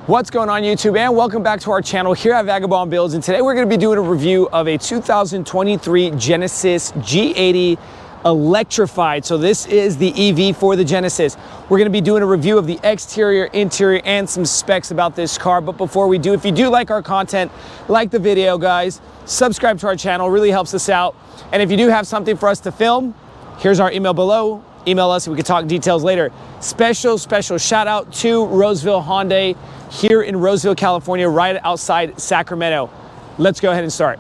What's going on YouTube, and welcome back to our channel here at Vagabond Builds. And today we're going to be doing a review of a 2023 Genesis G80 Electrified. So this is the EV for the Genesis. We're going to be doing a review of the exterior, interior, and some specs about this car. But before we do, if you do like our content, like the video, guys, subscribe to our channel, really helps us out. And if you do have something for us to film, here's our email below. Email us and we can talk details later. Special shout out to Roseville Hyundai here in Roseville, California, right outside Sacramento. Let's go ahead and start.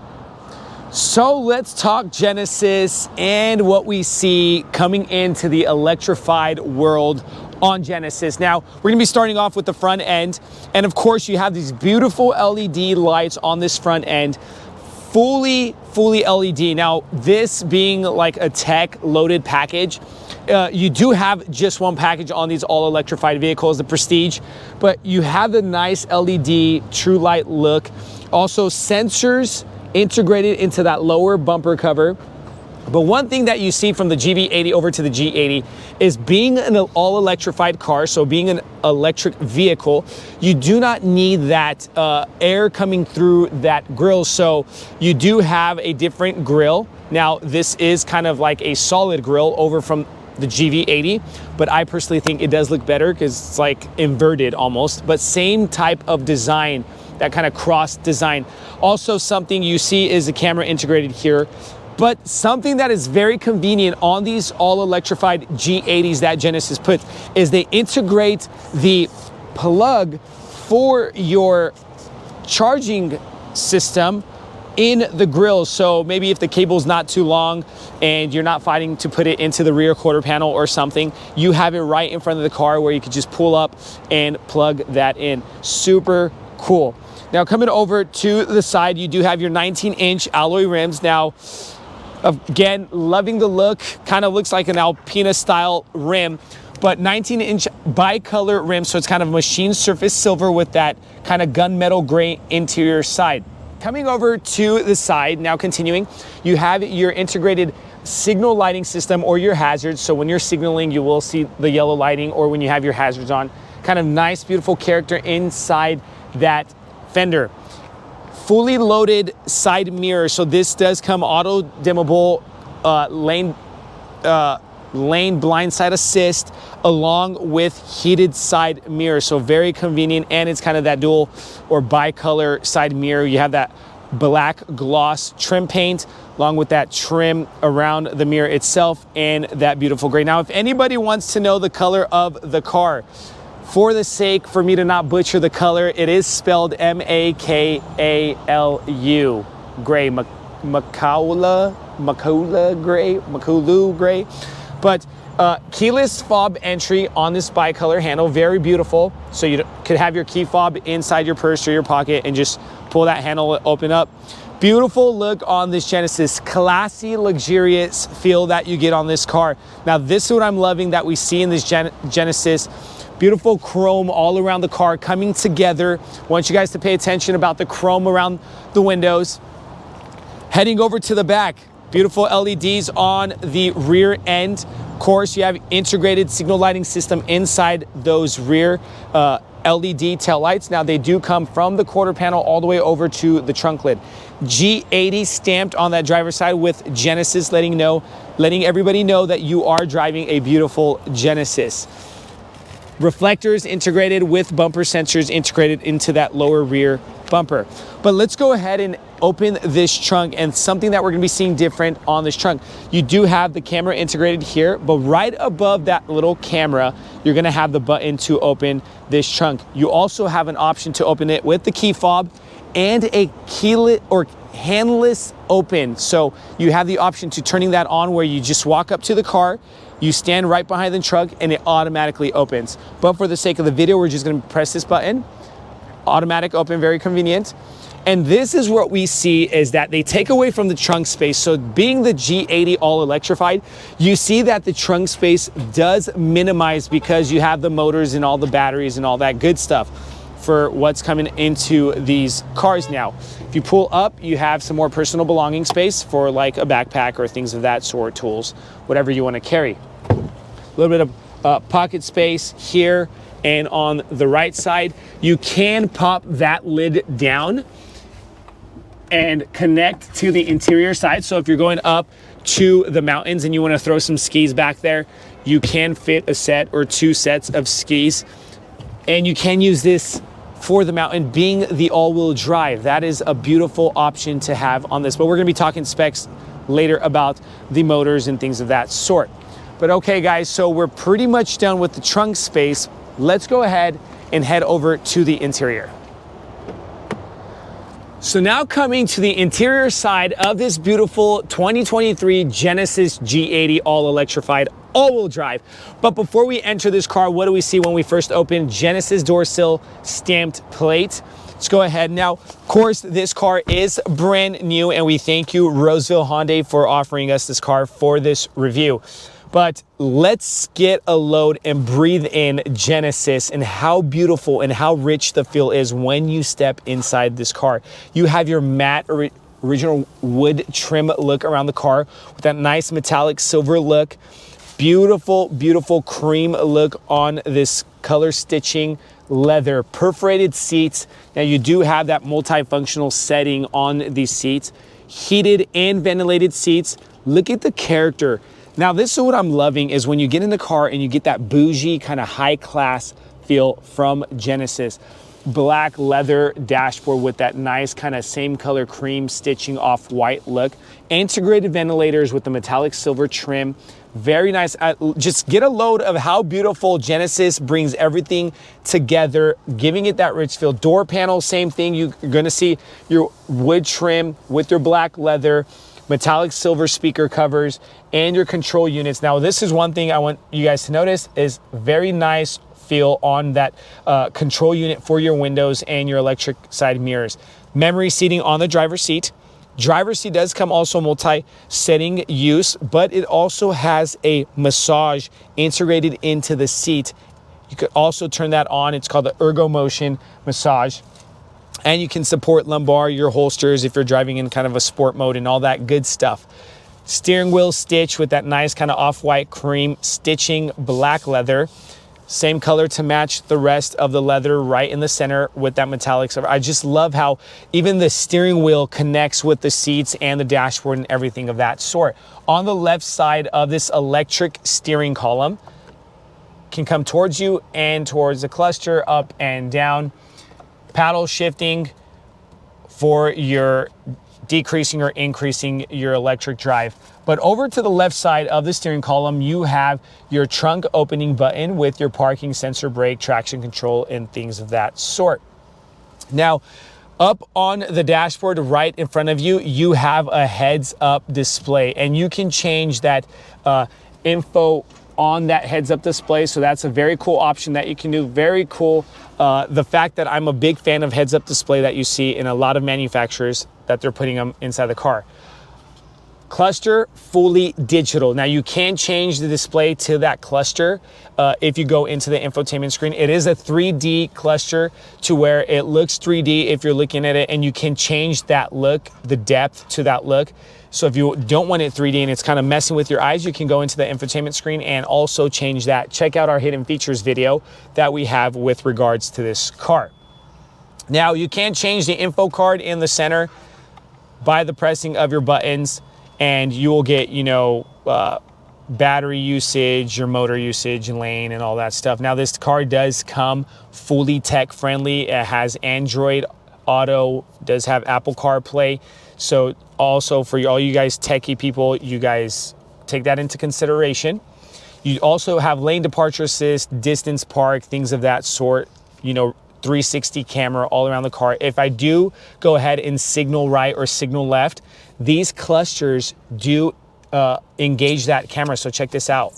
So let's talk Genesis and what we see coming into the electrified world on Genesis. Now, we're gonna be starting off with the front end. And of course, you have these beautiful LED lights on this front end, fully LED. Now, this being like a tech loaded package, you do have just one package on these all electrified vehicles, the Prestige, but you have the nice LED true light look. Also sensors integrated into that lower bumper cover. But one thing that you see from the GV80 over to the G80 is being an all electrified car, so being an electric vehicle, you do not need that air coming through that grille. So you do have a different grille. Now, this is kind of like a solid grille over from the GV80, but I personally think it does look better because it's like inverted almost, but same type of design, that kind of cross design. Also, something you see is a camera integrated here, but something that is very convenient on these all electrified G80s that Genesis puts is they integrate the plug for your charging system in the grill. So maybe if the cable's not too long and you're not fighting to put it into the rear quarter panel or something, you have it right in front of the car where you could just pull up and plug that in. Super cool. Now, coming over to the side, you do have your 19-inch alloy rims. Now, again, loving the look, kind of looks like an Alpina style rim, but 19-inch bicolor rim, so it's kind of machine surface silver with that kind of gunmetal gray interior side. Coming over to the side, now continuing, you have your integrated signal lighting system or your hazards. So when you're signaling, you will see the yellow lighting, or when you have your hazards on. Kind of nice, beautiful character inside that fender. Fully loaded side mirror. So this does come auto dimmable, lane blind side assist, along with heated side mirror. So very convenient, and it's kind of that dual or bicolor side mirror. You have that black gloss trim paint along with that trim around the mirror itself and that beautiful gray. Now, if anybody wants to know the color of the car, for the sake for me to not butcher the color, it is spelled Makalu gray, Makulu gray. But keyless fob entry on this bicolor handle, very beautiful. So you could have your key fob inside your purse or your pocket and just pull that handle open up. Beautiful look on this Genesis, classy, luxurious feel that you get on this car. Now, this is what I'm loving that we see in this Genesis. Beautiful chrome all around the car coming together. I want you guys to pay attention about the chrome around the windows. Heading over to the back, beautiful LEDs on the rear end. Of course, you have integrated signal lighting system inside those rear LED tail lights. Now, they do come from the quarter panel all the way over to the trunk lid. G80 stamped on that driver's side with Genesis, letting everybody know that you are driving a beautiful Genesis. Reflectors integrated with bumper sensors integrated into that lower rear bumper. But let's go ahead and open this trunk, and something that we're gonna be seeing different on this trunk. You do have the camera integrated here, but right above that little camera, you're gonna have the button to open this trunk. You also have an option to open it with the key fob and a keyless or handless open. So you have the option to turning that on where you just walk up to the car, you stand right behind the trunk, and it automatically opens. But for the sake of the video, we're just gonna press this button. Automatic open, very convenient. And this is what we see is that they take away from the trunk space. So being the G80 all electrified, you see that the trunk space does minimize because you have the motors and all the batteries and all that good stuff for what's coming into these cars now. If you pull up, you have some more personal belonging space for like a backpack or things of that sort, tools, whatever you want to carry. A little bit of pocket space here And on the right side, you can pop that lid down and connect to the interior side. So if you're going up to the mountains and you want to throw some skis back there, you can fit a set or 2 sets of skis. And you can use this for the mountain, being the all-wheel drive. That is a beautiful option to have on this. But we're gonna be talking specs later about the motors and things of that sort. But okay guys, so we're pretty much done with the trunk space. Let's go ahead and head over to the interior. So now coming to the interior side of this beautiful 2023 Genesis G80 all electrified all-wheel drive. But before we enter this car, what do we see when we first open? Genesis door sill stamped plate. Let's go ahead. Now, of course, this car is brand new, and we thank you, Roseville Hyundai, for offering us this car for this review. But let's get a load and breathe in Genesis and how beautiful and how rich the feel is when you step inside this car. You have your matte original wood trim look around the car with that nice metallic silver look. Beautiful, beautiful cream look on this color stitching leather. Perforated seats. Now you do have that multifunctional setting on these seats. Heated and ventilated seats. Look at the character. Now this is what I'm loving, is when you get in the car and you get that bougie kind of high class feel from Genesis. Black leather dashboard with that nice kind of same color cream stitching off white look. Integrated ventilators with the metallic silver trim. Very nice. Just get a load of how beautiful Genesis brings everything together, giving it that rich feel. Door panel, same thing. You're gonna see your wood trim with your black leather, metallic silver speaker covers, and your control units. Now, this is one thing I want you guys to notice, is very nice feel on that control unit for your windows and your electric side mirrors. Memory seating on the driver's seat. Driver's seat does come also multi-setting use, but it also has a massage integrated into the seat. You could also turn that on. It's called the Ergo Motion Massage. And you can support lumbar, your holsters if you're driving in kind of a sport mode and all that good stuff. Steering wheel stitch with that nice kind of off-white cream stitching, black leather. Same color to match the rest of the leather right in the center with that metallic silver. I just love how even the steering wheel connects with the seats and the dashboard and everything of that sort. On the left side of this electric steering column can come towards you and towards the cluster, up and down. Paddle shifting for your decreasing or increasing your electric drive. But over to the left side of the steering column, you have your trunk opening button with your parking sensor, brake, traction control, and things of that sort. Now, up on the dashboard right in front of you, you have a heads-up display, and you can change that info on that heads-up display. So that's a very cool option that you can do. Very cool. The fact that I'm a big fan of heads-up display that you see in a lot of manufacturers that they're putting them inside the car. Cluster fully digital. Now you can change the display to that cluster if you go into the infotainment screen. It is a 3D cluster to where it looks 3D if you're looking at it, and you can change that look, the depth to that look. So if you don't want it 3D and it's kind of messing with your eyes, you can go into the infotainment screen and also change that. Check out our hidden features video that we have with regards to this car. Now you can change the info card in the center by the pressing of your buttons, and you will get, you know, battery usage, your motor usage, and lane, and all that stuff. Now this car does come fully tech friendly. It has Android Auto, does have Apple CarPlay. So also for all you guys techie people, you guys take that into consideration. You also have lane departure assist, distance park, things of that sort, you know, 360 camera all around the car. If I do go ahead and signal right or signal left, these clusters do engage that camera. So check this out.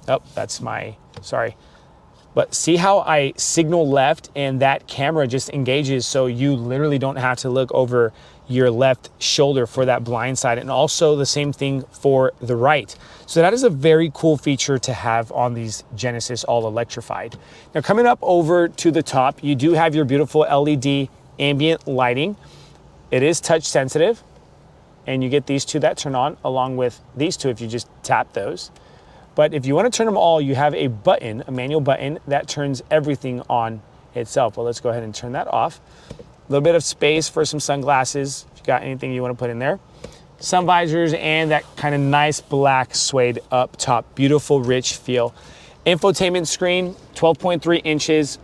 Oh, that's my, sorry. But see how I signal left and that camera just engages, so you literally don't have to look over your left shoulder for that blind side, and also the same thing for the right. So that is a very cool feature to have on these Genesis all electrified. Now coming up over to the top, you do have your beautiful LED ambient lighting. It is touch sensitive, and you get these two that turn on along with these two if you just tap those. But if you want to turn them all, you have a button, a manual button that turns everything on itself. Well, let's go ahead and turn that off. A little bit of space for some sunglasses, if you got anything you want to put in there. Sun visors and that kind of nice black suede up top. Beautiful, rich feel. Infotainment screen, 12.3 inches.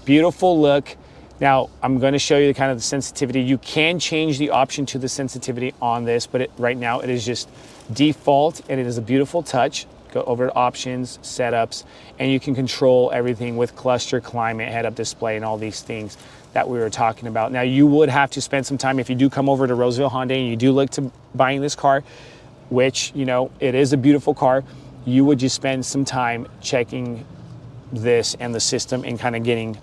Beautiful look. Now, I'm going to show you the kind of the sensitivity. You can change the option to the sensitivity on this, but right now it is just default, and it is a beautiful touch. Go over to options, setups, and you can control everything with cluster, climate, head-up display, and all these things that we were talking about. Now, you would have to spend some time if you do come over to Roseville Hyundai and you do look to buying this car, which, you know, it is a beautiful car. You would just spend some time checking this and the system and kind of getting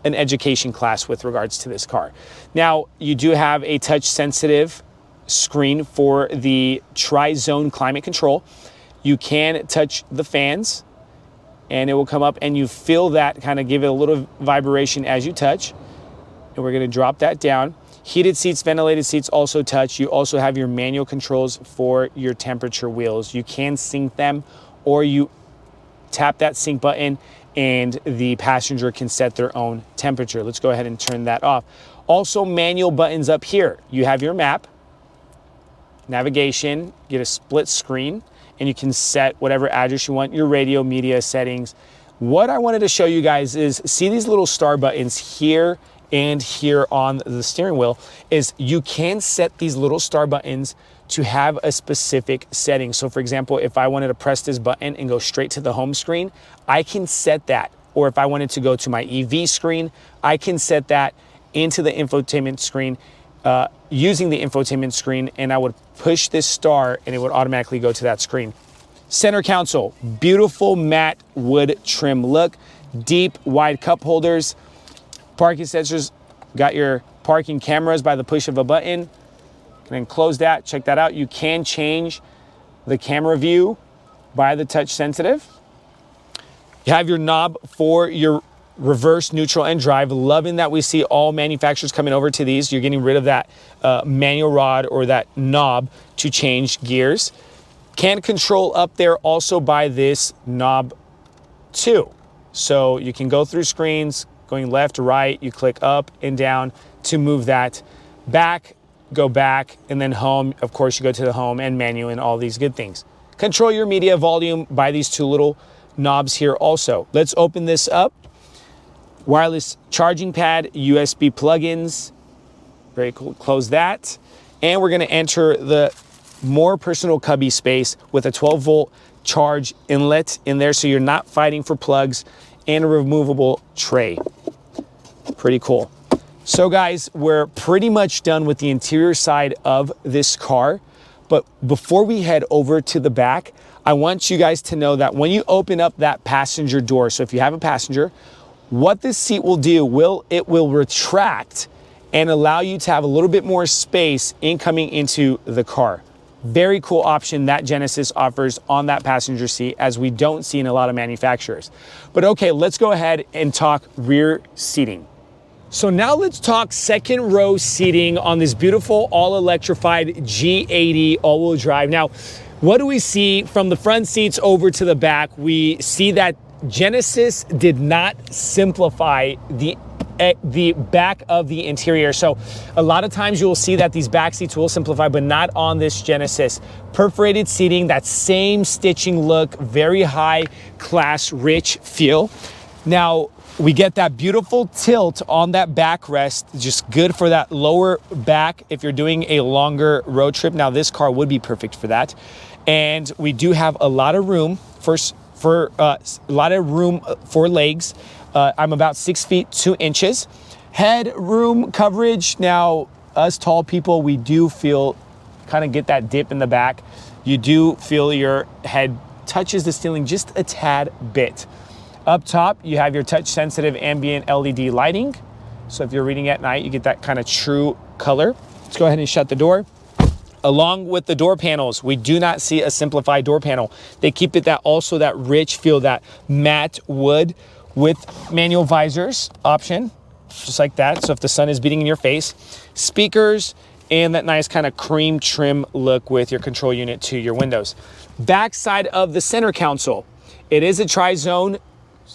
an education class with regards to this car. Now, you do have a touch sensitive screen for the tri-zone climate control. You can touch the fans and it will come up and you feel that, kind of give it a little vibration as you touch. And we're going to drop that down. Heated seats, ventilated seats also touch. You also have your manual controls for your temperature wheels. You can sync them, or you tap that sync button and the passenger can set their own temperature. Let's go ahead and turn that off. Also, manual buttons up here. You have your map, navigation, get a split screen, and you can set whatever address you want, your radio, media settings. What I wanted to show you guys is, see these little star buttons here and here on the steering wheel, is you can set these little star buttons to have a specific setting. So for example, if I wanted to press this button and go straight to the home screen, I can set that. Or if I wanted to go to my EV screen, I can set that into the infotainment screen using the infotainment screen, and I would push this star and it would automatically go to that screen. Center console, beautiful matte wood trim look, deep wide cup holders, parking sensors, got your parking cameras by the push of a button. And then close that, check that out. You can change the camera view by the touch sensitive. You have your knob for your reverse, neutral, and drive. Loving that we see all manufacturers coming over to these. You're getting rid of that manual rod or that knob to change gears. Can control up there also by this knob too. So you can go through screens, going left to right, you click up and down to move that back, go back, and then home. Of course, you go to the home and menu and all these good things. Control your media volume by these two little knobs here also. Let's open this up. Wireless charging pad, USB plugins. Very cool. Close that. And we're going to enter the more personal cubby space with a 12-volt charge inlet in there, so you're not fighting for plugs, and a removable tray. Pretty cool. So guys, we're pretty much done with the interior side of this car. But before we head over to the back, I want you guys to know that when you open up that passenger door, so if you have a passenger, what this seat will do, it will retract and allow you to have a little bit more space incoming into the car. Very cool option that Genesis offers on that passenger seat, as we don't see in a lot of manufacturers. But okay, let's go ahead and talk rear seating. So now let's talk second row seating on this beautiful all electrified G80 all-wheel drive. Now, what do we see from the front seats over to the back? We see that Genesis did not simplify the back of the interior. So a lot of times you'll see that these back seats will simplify, but not on this Genesis. Perforated seating, that same stitching look, very high class, rich feel. Now, we get that beautiful tilt on that backrest, just good for that lower back if you're doing a longer road trip. Now, this car would be perfect for that. And we do have a lot of room for legs. I'm about 6 feet 2 inches. Head room coverage. Now, us tall people, we do feel, kind of get that dip in the back. You do feel your head touches the ceiling just a tad bit. Up top, you have your touch sensitive ambient LED lighting. So if you're reading at night, you get that kind of true color. Let's go ahead and shut the door. Along with the door panels, we do not see a simplified door panel. They keep it that rich feel, that matte wood with manual visors option, just like that. So if the sun is beating in your face, speakers and that nice kind of cream trim look with your control unit to your windows. Backside of the center console, it is a tri-zone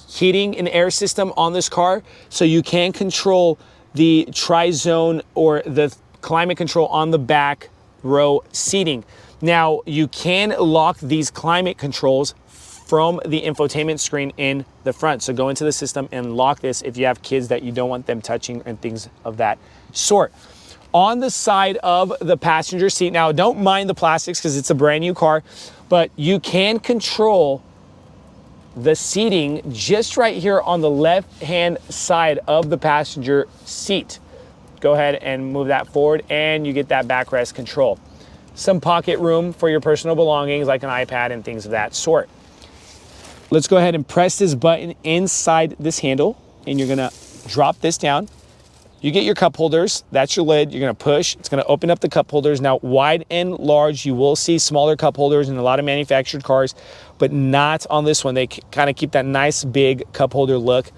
heating and air system on this car, so you can control the tri-zone or the climate control on the back row seating. Now, you can lock these climate controls from the infotainment screen in the front. So go into the system and lock this if you have kids that you don't want them touching and things of that sort. On the side of the passenger seat, now don't mind the plastics because it's a brand new car, but you can control the seating just right here on the left-hand side of the passenger seat. Go ahead and move that forward and you get that backrest control. Some pocket room for your personal belongings like an iPad and things of that sort. Let's go ahead and press this button inside this handle and you're gonna drop this down. You get your cup holders, that's your lid, you're gonna push, it's gonna open up the cup holders. Now, wide and large, you will see smaller cup holders in a lot of manufactured cars, but not on this one. They kind of keep that nice big cup holder look.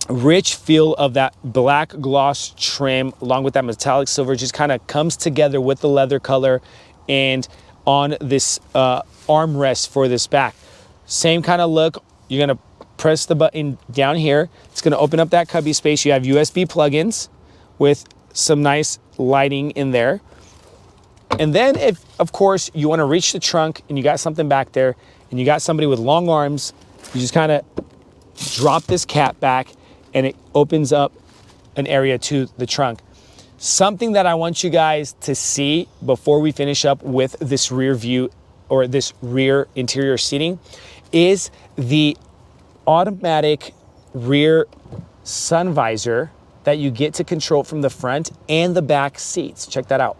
Rich feel of that black gloss trim along with that metallic silver just kind of comes together with the leather color and on this armrest for this back. Same kind of look. You're gonna press the button down here. It's gonna open up that cubby space. You have USB plugins with some nice lighting in there. And then if, of course, you wanna reach the trunk and you got something back there and you got somebody with long arms, you just kind of drop this cap back and it opens up an area to the trunk. Something that I want you guys to see before we finish up with this rear view or this rear interior seating is the automatic rear sun visor that you get to control from the front and the back seats. Check that out.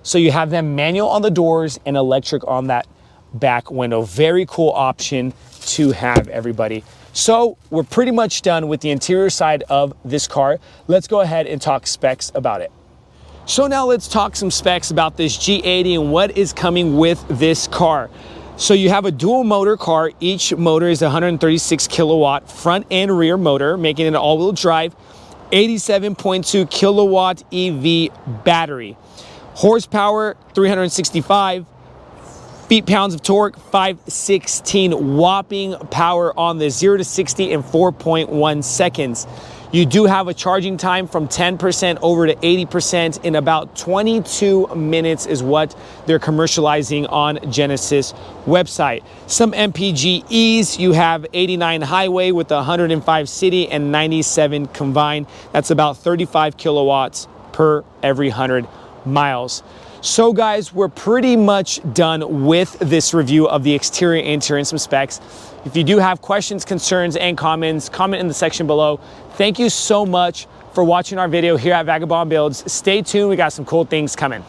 So you have them manual on the doors and electric on that back window. Very cool option to have, everybody. So we're pretty much done with the interior side of this car. Let's go ahead and talk specs about it. So now let's talk some specs about this G80 and what is coming with this car. So you have a dual motor car. Each motor is 136 kilowatt front and rear motor, making it an all-wheel drive, 87.2 kilowatt EV battery. Horsepower, 365. Feet-pounds of torque, 516. Whopping power on the 0 to 60 in 4.1 seconds. You do have a charging time from 10% over to 80% in about 22 minutes is what they're commercializing on Genesis website. Some MPGs, you have 89 highway with 105 city and 97 combined. That's about 35 kilowatts per every 100 miles. So guys, we're pretty much done with this review of the exterior, interior, and some specs. If you do have questions, concerns, and comments, comment in the section below. Thank you so much for watching our video here at Vagabond Builds. Stay tuned, we got some cool things coming.